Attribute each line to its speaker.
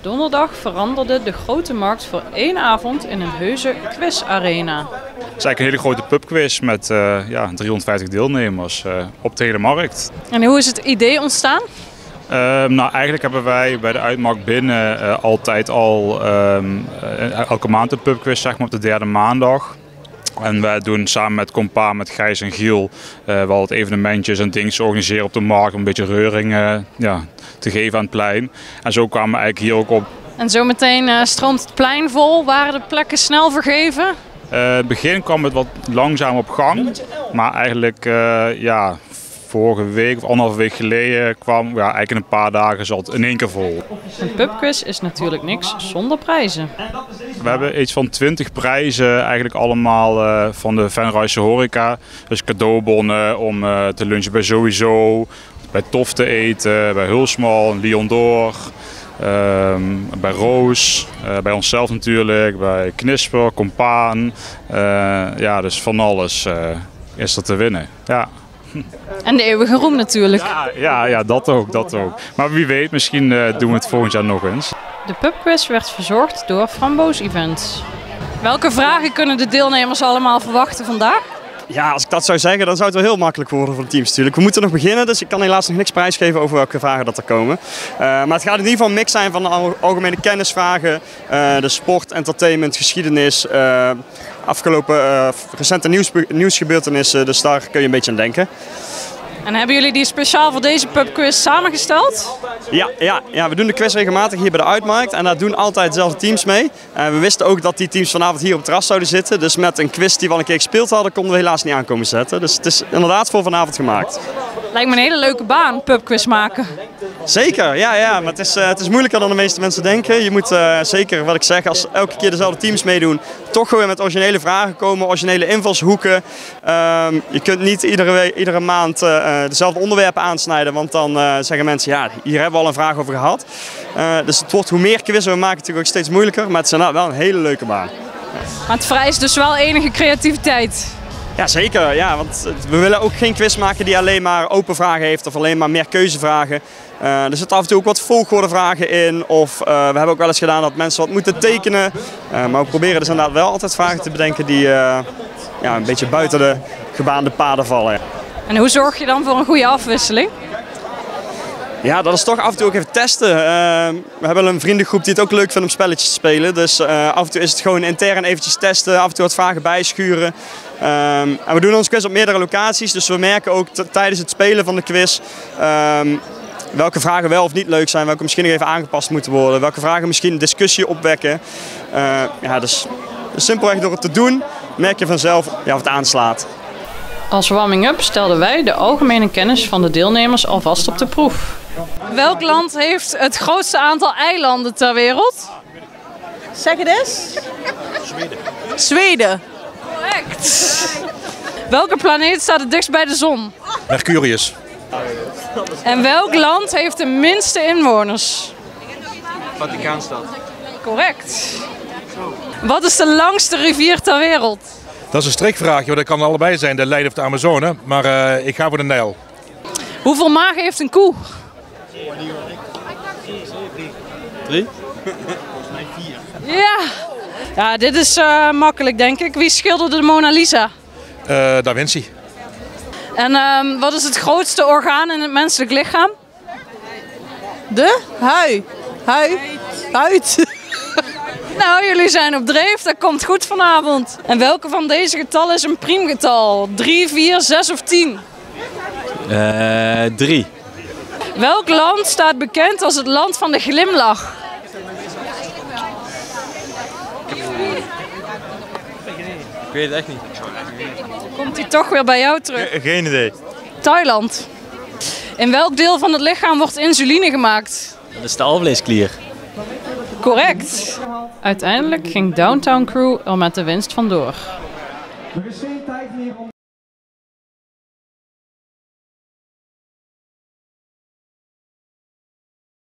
Speaker 1: Donderdag veranderde de Grote Markt voor één avond in een heuse quizarena.
Speaker 2: Het is eigenlijk een hele grote pubquiz met 350 deelnemers op de hele markt.
Speaker 1: En hoe is het idee ontstaan?
Speaker 2: Eigenlijk hebben wij bij de Uitmarkt Binnen altijd al elke maand een pubquiz, zeg maar, op de derde maandag. En wij doen samen met Compa, met Gijs en Giel, wel wat evenementjes en dingen organiseren op de markt om een beetje reuring te geven aan het plein. En zo kwamen we eigenlijk hier ook op.
Speaker 1: En zometeen stroomt het plein vol. Waren de plekken snel vergeven?
Speaker 2: In het begin kwam het wat langzaam op gang, maar eigenlijk vorige week of anderhalve week geleden kwam, eigenlijk in een paar dagen zat het in één keer vol.
Speaker 1: Een pubquiz is natuurlijk niks zonder prijzen.
Speaker 2: We hebben iets van 20 prijzen, eigenlijk allemaal van de Venrayse horeca. Dus cadeaubonnen om te lunchen bij Sowieso, bij Tof te eten, bij Hulsmal, Lion d'Or, bij Roos, bij onszelf natuurlijk, bij Knisper, Compaan. Dus van alles is er te winnen. Ja.
Speaker 1: En de eeuwige roem natuurlijk.
Speaker 2: Ja, dat ook. Maar wie weet, misschien doen we het volgend jaar nog eens.
Speaker 1: De pubquiz werd verzorgd door Framboos Events. Welke vragen kunnen de deelnemers allemaal verwachten vandaag?
Speaker 3: Ja, als ik dat zou zeggen, dan zou het wel heel makkelijk worden voor de teams natuurlijk. We moeten nog beginnen, dus ik kan helaas nog niks prijsgeven over welke vragen dat er komen. Maar het gaat in ieder geval een mix zijn van de algemene kennisvragen, de sport, entertainment, geschiedenis, afgelopen recente nieuwsgebeurtenissen, dus daar kun je een beetje aan denken.
Speaker 1: En hebben jullie die speciaal voor deze pubquiz samengesteld?
Speaker 3: Ja, we doen de quiz regelmatig hier bij de Uitmarkt en daar doen altijd dezelfde teams mee. We wisten ook dat die teams vanavond hier op het terras zouden zitten, dus met een quiz die we al een keer gespeeld hadden, konden we helaas niet aankomen zetten. Dus het is inderdaad voor vanavond gemaakt.
Speaker 1: Lijkt me een hele leuke baan, pubquiz maken.
Speaker 3: Zeker, ja, maar het is moeilijker dan de meeste mensen denken. Je moet zeker, wat ik zeg, als elke keer dezelfde teams meedoen, toch gewoon met originele vragen komen, originele invalshoeken. Je kunt niet iedere maand dezelfde onderwerpen aansnijden, want dan zeggen mensen, ja, hier hebben we al een vraag over gehad. Dus het wordt, hoe meer quizzen we maken, natuurlijk ook steeds moeilijker, maar het is wel een hele leuke baan.
Speaker 1: Maar het vereist dus wel enige creativiteit.
Speaker 3: Ja, zeker. Ja, want we willen ook geen quiz maken die alleen maar open vragen heeft of alleen maar meer keuzevragen. Er zitten af en toe ook wat volgordevragen in. Of we hebben ook wel eens gedaan dat mensen wat moeten tekenen. Maar we proberen dus inderdaad wel altijd vragen te bedenken die een beetje buiten de gebaande paden vallen.
Speaker 1: En hoe zorg je dan voor een goede afwisseling?
Speaker 3: Ja, dat is toch af en toe ook even testen. We hebben een vriendengroep die het ook leuk vindt om spelletjes te spelen. Dus af en toe is het gewoon intern eventjes testen, af en toe wat vragen bijschuren. En we doen onze quiz op meerdere locaties, dus we merken ook tijdens het spelen van de quiz welke vragen wel of niet leuk zijn, welke misschien nog even aangepast moeten worden, welke vragen misschien discussie opwekken. Dus simpelweg door het te doen merk je vanzelf of het aanslaat.
Speaker 1: Als warming-up stelden wij de algemene kennis van de deelnemers alvast op de proef. Welk land heeft het grootste aantal eilanden ter wereld?
Speaker 4: Zeg het eens. Zweden.
Speaker 1: Correct. Welke planeet staat het dichtst bij de zon?
Speaker 5: Mercurius.
Speaker 1: En welk land heeft de minste inwoners?
Speaker 5: Vaticaanstad.
Speaker 1: Correct. Wat is de langste rivier ter wereld?
Speaker 5: Dat is een strikvraagje, want dat kan allebei zijn, de Leiden of de Amazone. Maar ik ga voor de Nijl.
Speaker 1: Hoeveel magen heeft een koe?
Speaker 5: 3?
Speaker 1: Ja, dit is makkelijk denk ik. Wie schilderde de Mona Lisa?
Speaker 5: Da Vinci.
Speaker 1: En wat is het grootste orgaan in het menselijk lichaam?
Speaker 4: De huid.
Speaker 1: Nou, jullie zijn op dreef. Dat komt goed vanavond. En welke van deze getallen is een priemgetal? 3, 4, 6 of 10?
Speaker 6: 3.
Speaker 1: Welk land staat bekend als het land van de glimlach?
Speaker 6: Ik weet het echt niet.
Speaker 1: Komt hij toch weer bij jou terug?
Speaker 6: Geen idee.
Speaker 1: Thailand. In welk deel van het lichaam wordt insuline gemaakt?
Speaker 6: Dat is de alvleesklier.
Speaker 1: Correct. Uiteindelijk ging Downtown Crew er met de winst vandoor.
Speaker 7: Er is geen tijd meer om